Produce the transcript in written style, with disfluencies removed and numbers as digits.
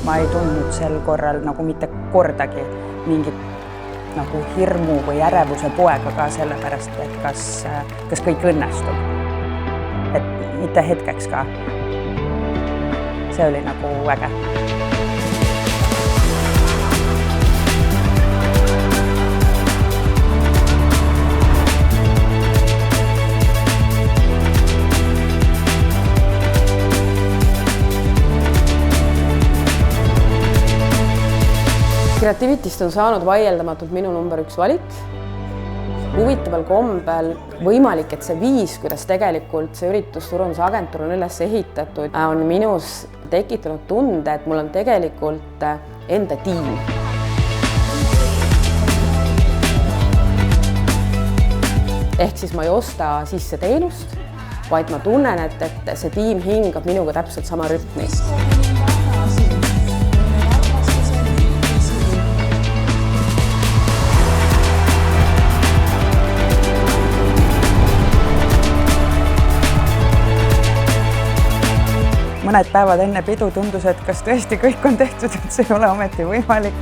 ma ei tundnud sel korral nagu mitte kordagi mingit nagu hirmu või ärevuse poega ka sellepärast, et kas kõik õnnestub. Et mitte hetkeks ka. See oli nagu äge. Creativityst on saanud vaieldamatult minu number 1 valik. Huvitaval kombel võimalik, et see viis, kuidas tegelikult see üritusturundusagentuur on üles ehitatud, on minus tekitanud tunde, et mul on tegelikult enda tiim. Ehk siis ma ei osta sisse teenust, vaid ma tunnen, et see tiim hingab minuga täpselt sama rütmi. Mõned päevad enne pidu tundus, et kas tõesti kõik on tehtud, et see ei ole ometi võimalik.